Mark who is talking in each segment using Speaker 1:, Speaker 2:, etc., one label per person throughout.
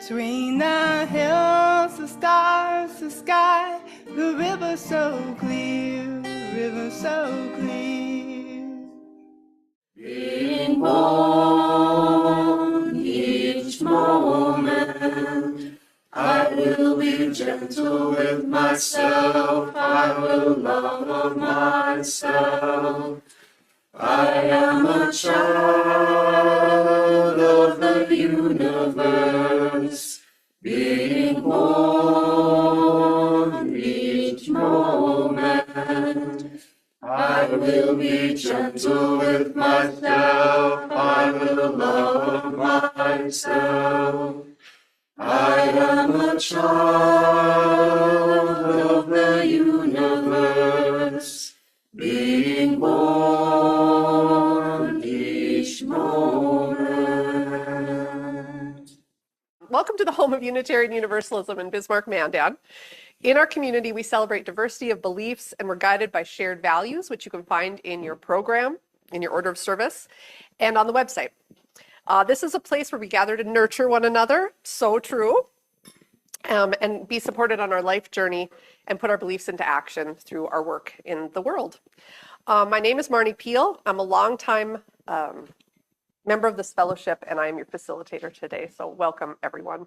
Speaker 1: Between the hills, the stars, the sky, the river so clear, river so clear.
Speaker 2: Being born each moment, I will be gentle with myself, I will love myself. I am a child of the universe, being born each moment. I will be gentle with myself, I will love myself. I am a child of the universe, being born each moment.
Speaker 3: Welcome to the home of Unitarian Universalism in Bismarck, Mandan. In our community, we celebrate diversity of beliefs and we're guided by shared values, which you can find in your program, in your order of service, and on the website. This is a place where we gather to nurture one another, so true, and be supported on our life journey and put our beliefs into action through our work in the world. My name is Marnie Peel. I'm a longtime member of this fellowship, and I am your facilitator today, so welcome everyone.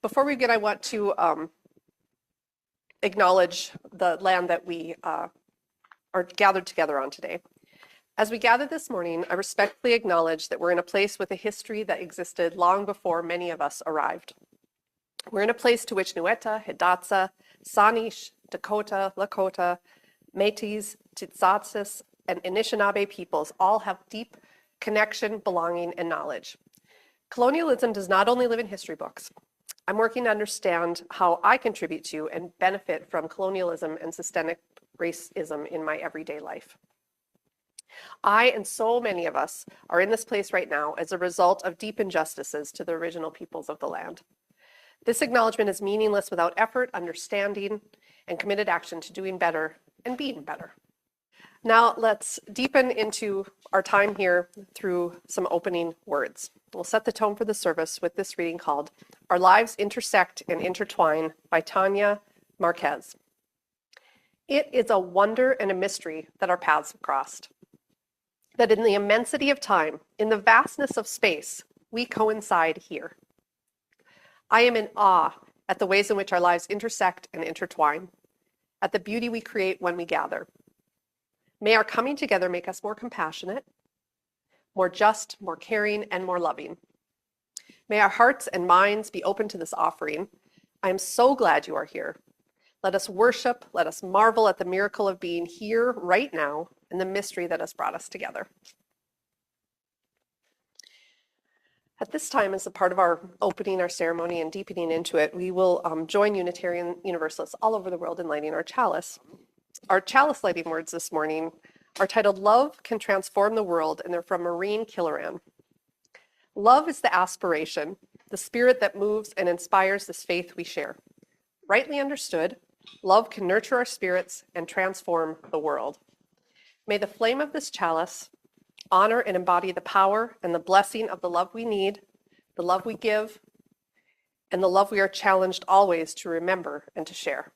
Speaker 3: Before we begin, I want to acknowledge the land that we are gathered together on today. As we gather this morning, I respectfully acknowledge that we're in a place with a history that existed long before many of us arrived. We're in a place to which Nueta, Hidatsa, Sanish, Dakota, Lakota, Métis, Tsitsasis, and Anishinaabe peoples all have deep connection, belonging, and knowledge. Colonialism does not only live in history books. I'm working to understand how I contribute to and benefit from colonialism and systemic racism in my everyday life. I and so many of us are in this place right now as a result of deep injustices to the original peoples of the land. This acknowledgement is meaningless without effort, understanding, and committed action to doing better and being better. Now let's deepen into our time here through some opening words. We'll set the tone for the service with this reading called Our Lives Intersect and Intertwine by Tanya Marquez. It is a wonder and a mystery that our paths have crossed. That in the immensity of time, in the vastness of space, we coincide here. I am in awe at the ways in which our lives intersect and intertwine, at the beauty we create when we gather. May our coming together make us more compassionate, more just, more caring, and more loving. May our hearts and minds be open to this offering. I am so glad you are here. Let us worship, let us marvel at the miracle of being here right now and the mystery that has brought us together. At this time, as a part of our opening our ceremony and deepening into it, we will join Unitarian Universalists all over the world in lighting our chalice. Our chalice lighting words this morning are titled Love Can Transform the World, and they're from Maureen Killoran. Love is the aspiration, the spirit that moves and inspires this faith we share. Rightly understood, love can nurture our spirits and transform the world. May the flame of this chalice honor and embody the power and the blessing of the love we need, the love we give, and the love we are challenged always to remember and to share.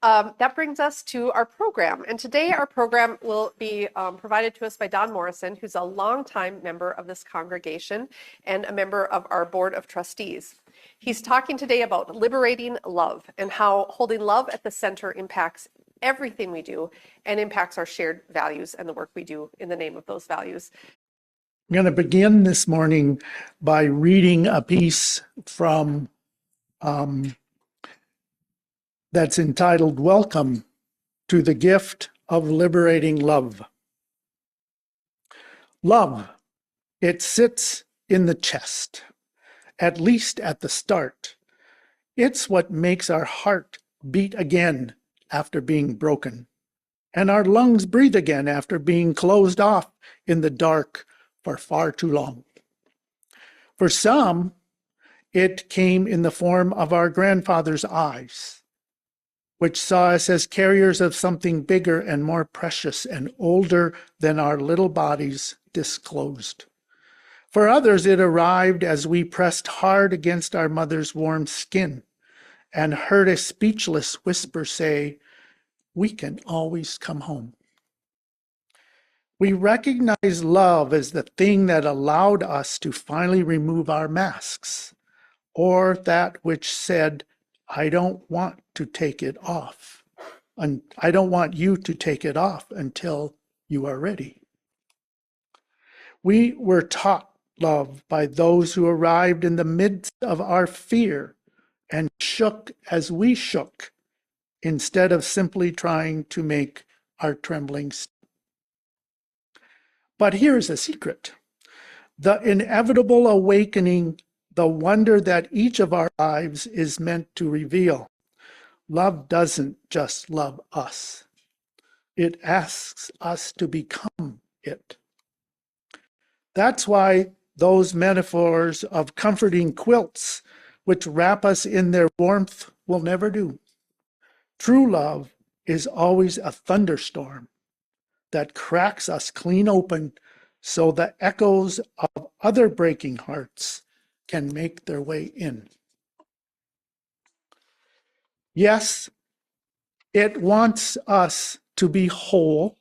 Speaker 3: That brings us to our program. And today our program will be provided to us by Don Morrison, who's a longtime member of this congregation and a member of our board of trustees. He's talking today about liberating love and how holding love at the center impacts everything we do and impacts our shared values and the work we do in the name of those values.
Speaker 4: I'm going to begin this morning by reading a piece from that's entitled Welcome to the Gift of Liberating Love. Love, it sits in the chest, at least at the start. It's what makes our heart beat again after being broken, and our lungs breathe again after being closed off in the dark for far too long. For some, it came in the form of our grandfather's eyes, which saw us as carriers of something bigger and more precious and older than our little bodies disclosed. For others, it arrived as we pressed hard against our mother's warm skin and heard a speechless whisper say, "We can always come home." We recognize love as the thing that allowed us to finally remove our masks, or that which said, "I don't want to take it off. And I don't want you to take it off until you are ready." We were taught love by those who arrived in the midst of our fear and shook as we shook, instead of simply trying to make our trembling stop. But here's a secret. The inevitable awakening, the wonder that each of our lives is meant to reveal. Love doesn't just love us. It asks us to become it. That's why those metaphors of comforting quilts, which wrap us in their warmth, will never do. True love is always a thunderstorm that cracks us clean open so the echoes of other breaking hearts can make their way in. Yes, it wants us to be whole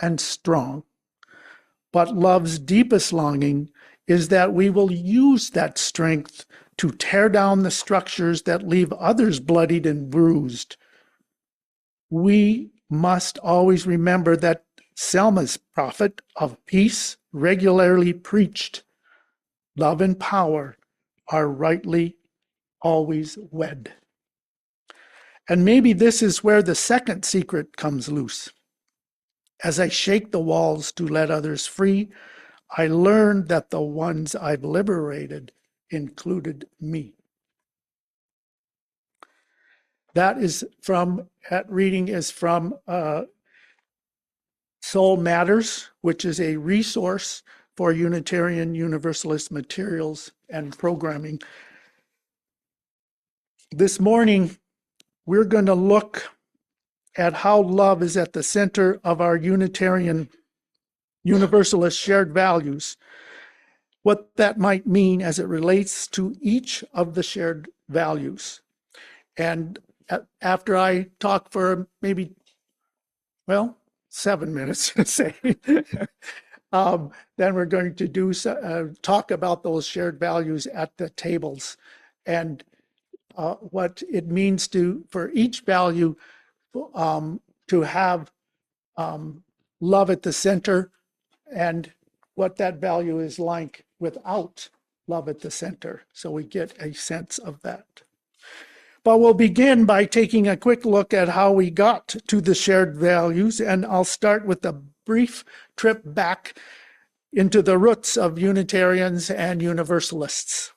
Speaker 4: and strong, but love's deepest longing is that we will use that strength to tear down the structures that leave others bloodied and bruised. We must always remember that Selma's prophet of peace regularly preached, "Love and power are rightly always wed." And maybe this is where the second secret comes loose. As I shake the walls to let others free, I learned that the ones I've liberated included me. That reading is from Soul Matters, which is a resource for Unitarian Universalist materials and programming. This morning, we're going to look at how love is at the center of our Unitarian Universalist shared values, what that might mean as it relates to each of the shared values. And after I talk for maybe, 7 minutes, say, then we're going to talk about those shared values at the tables and what it means for each value to have love at the center, and what that value is like without love at the center, so we get a sense of that. But we'll begin by taking a quick look at how we got to the shared values, and I'll start with a brief trip back into the roots of Unitarians and Universalists.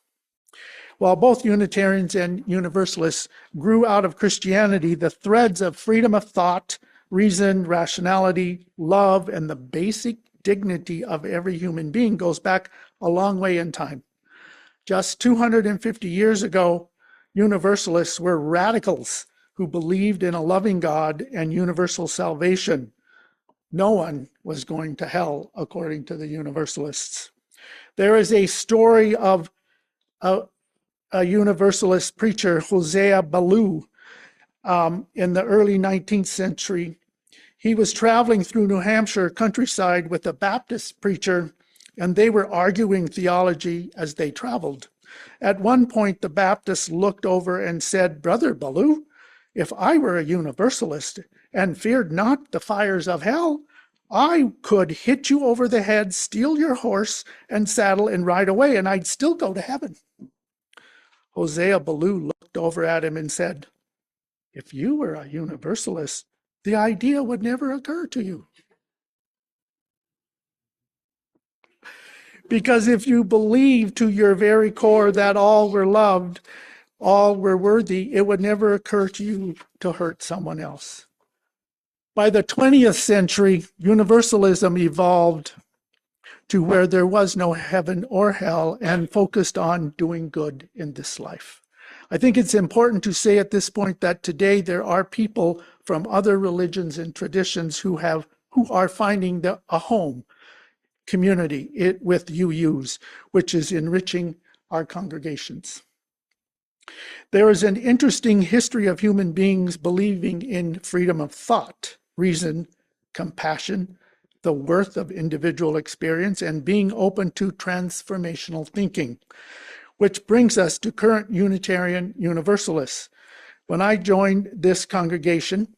Speaker 4: While both Unitarians and Universalists grew out of Christianity, the threads of freedom of thought, reason, rationality, love, and the basic dignity of every human being goes back a long way in time. Just 250 years ago, Universalists were radicals who believed in a loving God and universal salvation. No one was going to hell, according to the Universalists. There is a story of a Universalist preacher, Hosea Ballou, in the early 19th century. He was traveling through New Hampshire countryside with a Baptist preacher, and they were arguing theology as they traveled. At one point, the Baptist looked over and said, "Brother Ballou, if I were a Universalist and feared not the fires of hell, I could hit you over the head, steal your horse and saddle, and ride away, and I'd still go to heaven." Hosea Ballou looked over at him and said, "If you were a Universalist, the idea would never occur to you. Because if you believe to your very core that all were loved, all were worthy, it would never occur to you to hurt someone else." By the 20th century, Universalism evolved to where there was no heaven or hell and focused on doing good in this life. I think it's important to say at this point that today there are people from other religions and traditions who are finding a home community with UUs, which is enriching our congregations. There is an interesting history of human beings believing in freedom of thought, reason, compassion, the worth of individual experience, and being open to transformational thinking, which brings us to current Unitarian Universalists. When I joined this congregation,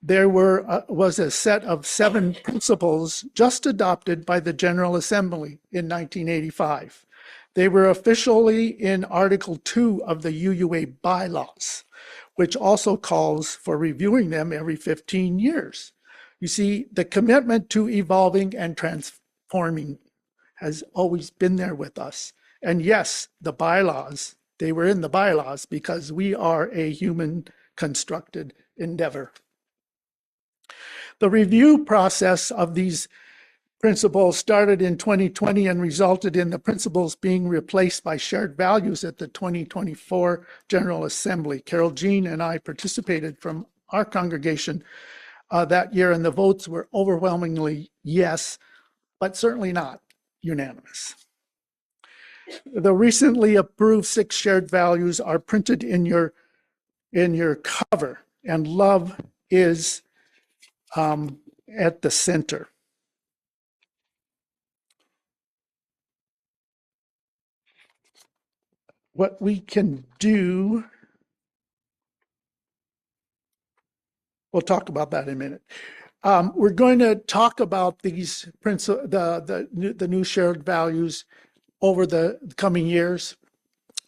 Speaker 4: there was a set of 7 principles just adopted by the General Assembly in 1985. They were officially in Article 2 of the UUA bylaws, which also calls for reviewing them every 15 years. You see, the commitment to evolving and transforming has always been there with us. And yes, the bylaws, they were in the bylaws because we are a human constructed endeavor. The review process of these principles started in 2020 and resulted in the principles being replaced by shared values at the 2024 General Assembly. Carol Jean and I participated from our congregation that year, and the votes were overwhelmingly yes, but certainly not unanimous. The recently approved 6 shared values are printed in your cover, and love is at the center. What we can do, we'll talk about that in a minute. We're going to talk about these the new shared values over the coming years,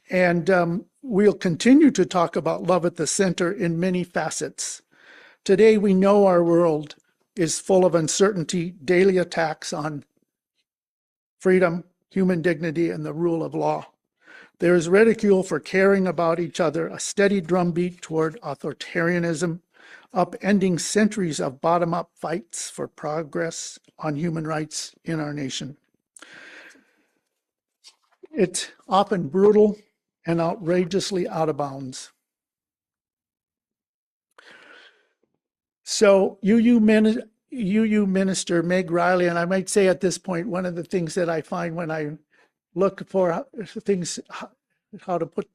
Speaker 4: and we'll continue to talk about love at the center in many facets. Today, we know our world is full of uncertainty, daily attacks on freedom, human dignity, and the rule of law. There is ridicule for caring about each other, a steady drumbeat toward authoritarianism, upending centuries of bottom-up fights for progress on human rights in our nation. It's often brutal and outrageously out of bounds. So UU Minister Meg Riley, and I might say at this point, one of the things that I find when I look for things, how to put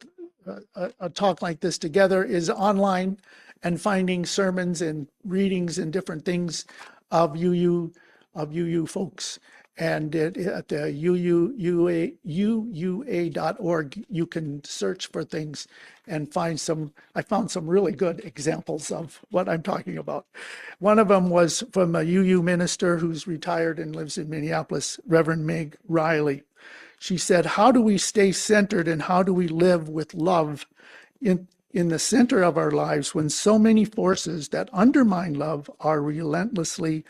Speaker 4: a talk like this together, is online and finding sermons and readings and different things of UU folks. And at the uua.org, you can search for things and find some. I found some really good examples of what I'm talking about. One of them was from a UU minister who's retired and lives in Minneapolis, Reverend Meg Riley. She said, "How do we stay centered and how do we live with love in the center of our lives when so many forces that undermine love are relentlessly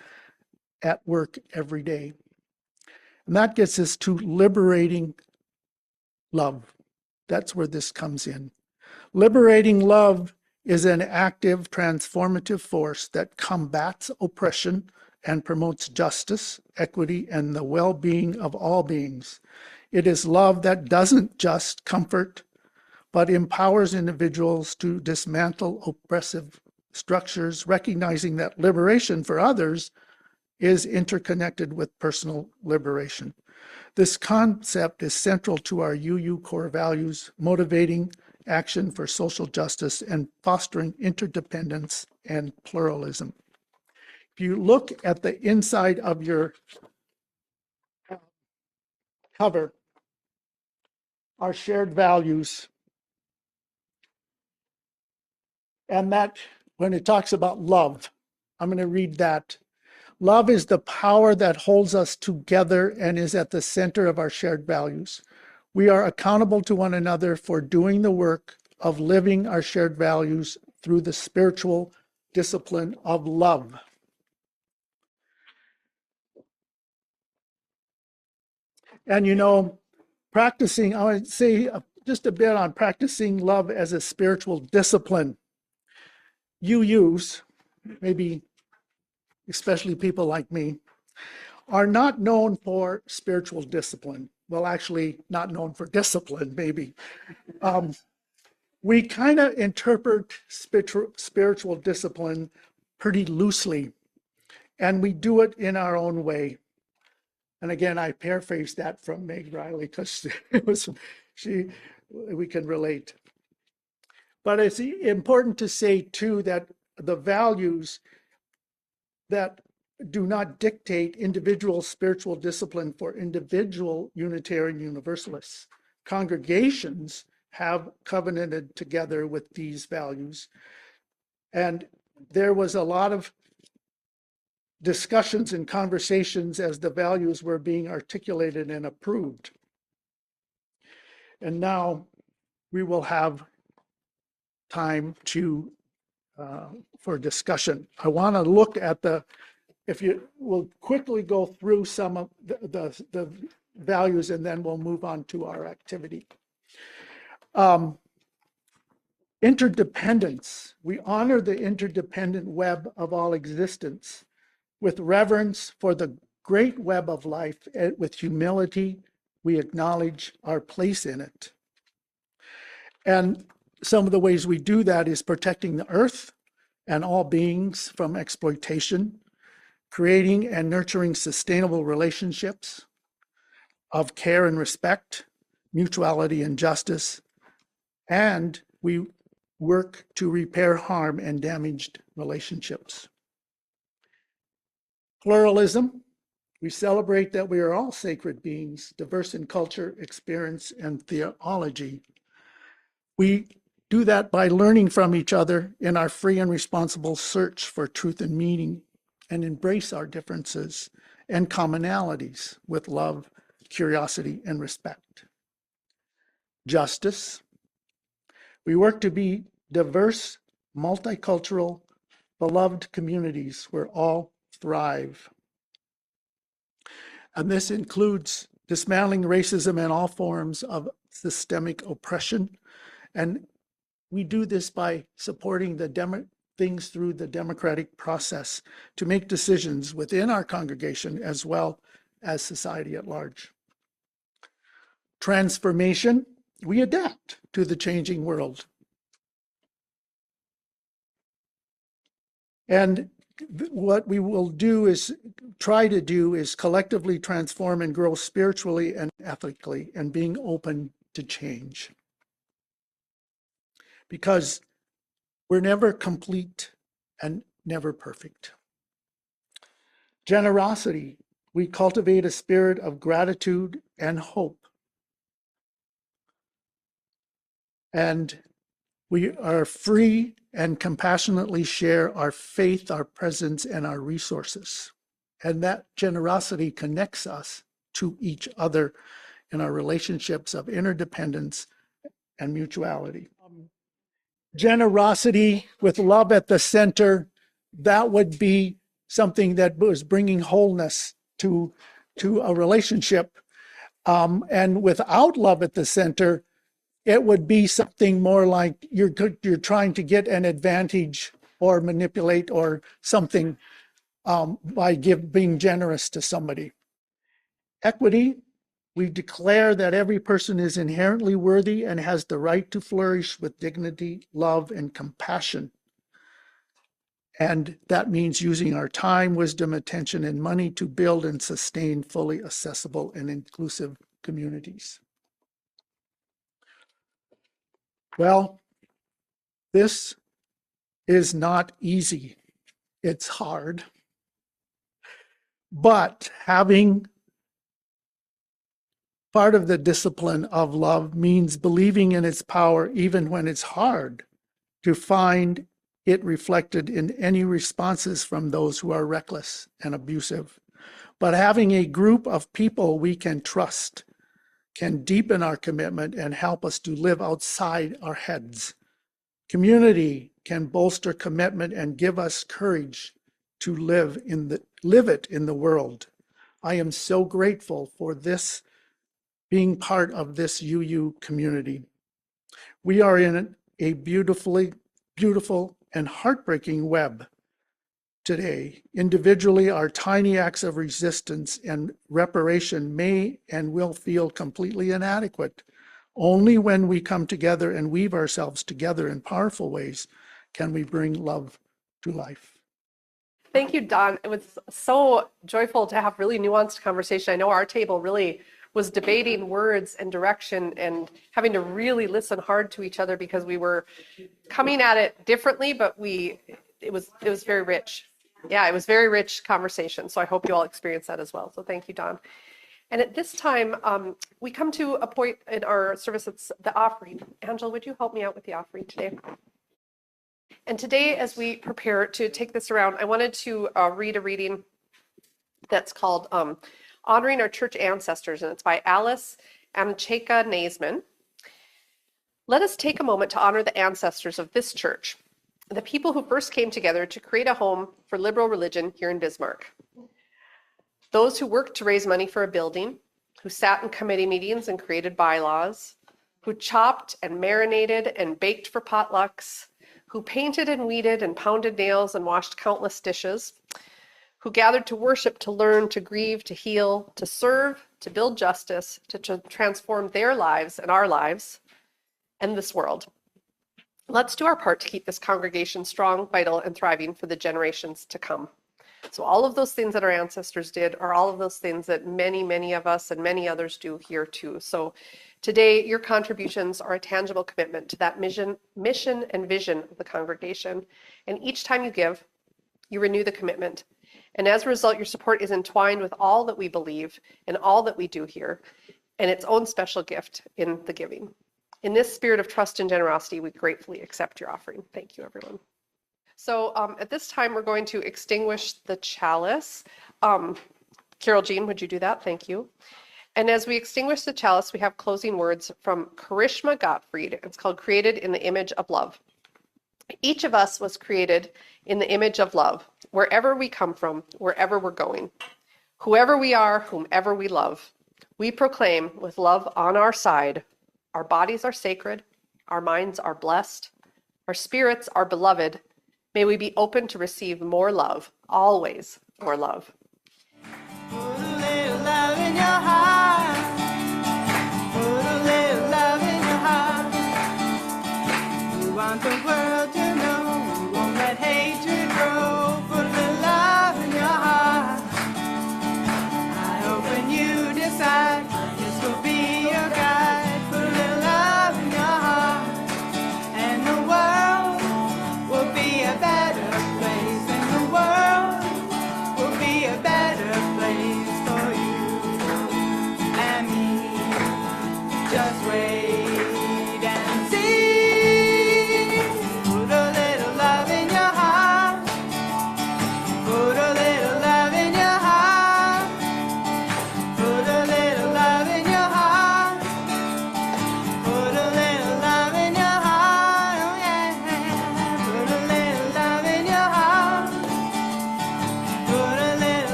Speaker 4: at work every day?" And that gets us to liberating love. That's where this comes in. Liberating love is an active, transformative force that combats oppression and promotes justice, equity, and the well-being of all beings. It is love that doesn't just comfort, but empowers individuals to dismantle oppressive structures, recognizing that liberation for others is interconnected with personal liberation. This concept is central to our UU core values, motivating action for social justice and fostering interdependence and pluralism. If you look at the inside of your cover, our shared values, and that when it talks about love, I'm going to read that. Love is the power that holds us together and is at the center of our shared values. We are accountable to one another for doing the work of living our shared values through the spiritual discipline of love. And you know, practicing, I would say just a bit on practicing love as a spiritual discipline. UUs, maybe especially people like me, are not known for spiritual discipline. Well, actually, not known for discipline, maybe. We kind of interpret spiritual discipline pretty loosely, and we do it in our own way. And again, I paraphrased that from Meg Riley because we can relate. But it's important to say too that the values that do not dictate individual spiritual discipline for individual Unitarian Universalists. Congregations have covenanted together with these values. And there was a lot of discussions and conversations as the values were being articulated and approved. And now we will have time to for discussion. I want to look at if you will quickly go through some of the values, and then we'll move on to our activity. Interdependence. We honor the interdependent web of all existence with reverence for the great web of life. With humility, we acknowledge our place in it. And some of the ways we do that is protecting the earth and all beings from exploitation, creating and nurturing sustainable relationships of care and respect, mutuality and justice, and we work to repair harm and damaged relationships. Pluralism. We celebrate that we are all sacred beings, diverse in culture, experience, and theology. We do that by learning from each other in our free and responsible search for truth and meaning, and embrace our differences and commonalities with love, curiosity, and respect. Justice. We work to be diverse, multicultural, beloved communities where all thrive. And this includes dismantling racism and all forms of systemic oppression. And we do this by supporting things through the democratic process to make decisions within our congregation as well as society at large. Transformation. We adapt to the changing world. And what we will try to do is collectively transform and grow spiritually and ethically, and being open to change. Because we're never complete and never perfect. Generosity. We cultivate a spirit of gratitude and hope. And we are free and compassionately share our faith, our presence, and our resources. And that generosity connects us to each other in our relationships of interdependence and mutuality. Generosity with love at the center, that would be something that was bringing wholeness to a relationship. And without love at the center, it would be something more like you're trying to get an advantage or manipulate or something by being generous to somebody. Equity. We declare that every person is inherently worthy and has the right to flourish with dignity, love, and compassion. And that means using our time, wisdom, attention, and money to build and sustain fully accessible and inclusive communities. Well, this is not easy. It's hard. But having part of the discipline of love means believing in its power even when it's hard to find it reflected in any responses from those who are reckless and abusive. But having a group of people we can trust can deepen our commitment and help us to live outside our heads. Community can bolster commitment and give us courage to live it in the world. I am so grateful for this being part of this UU community. We are in a beautiful and heartbreaking web today. Individually, our tiny acts of resistance and reparation may and will feel completely inadequate. Only when we come together and weave ourselves together in powerful ways can we bring love to life.
Speaker 3: Thank you, Don. It was so joyful to have really nuanced conversation. I know our table really was debating words and direction and having to really listen hard to each other because we were coming at it differently, but it was very rich. Yeah, it was very rich conversation. So I hope you all experienced that as well. So thank you, Don. And at this time, we come to a point in our service, it's the offering. Angela, would you help me out with the offering today? And today, as we prepare to take this around, I wanted to read a reading that's called Honoring Our Church Ancestors, and it's by Alice Amcheka Naisman. Let us take a moment to honor the ancestors of this church, the people who first came together to create a home for liberal religion here in Bismarck. Those who worked to raise money for a building, who sat in committee meetings and created bylaws, who chopped and marinated and baked for potlucks, who painted and weeded and pounded nails and washed countless dishes, who gathered to worship, to learn, to grieve, to heal, to serve, to build justice, to transform their lives and our lives and this world. Let's do our part to keep this congregation strong, vital, and thriving for the generations to come. So all of those things that our ancestors did are all of those things that many, many of us and many others do here too. So today, your contributions are a tangible commitment to that mission and vision of the congregation. And each time you give, you renew the commitment. And as a result, your support is entwined with all that we believe and all that we do here, and its own special gift in the giving. In this spirit of trust and generosity, we gratefully accept your offering. Thank you, everyone. So at this time, we're going to extinguish the chalice. Carol Jean, would you do that? Thank you. And as we extinguish the chalice, we have closing words from Karishma Gottfried. It's called Created in the Image of Love. Each of us was created in the image of love, wherever we come from, wherever we're going. Whoever we are, whomever we love, we proclaim with love on our side, our bodies are sacred, our minds are blessed, our spirits are beloved. May we be open to receive more love, always more love.
Speaker 1: Put a little love in your heart. Put a little love in your heart. You want the world to know.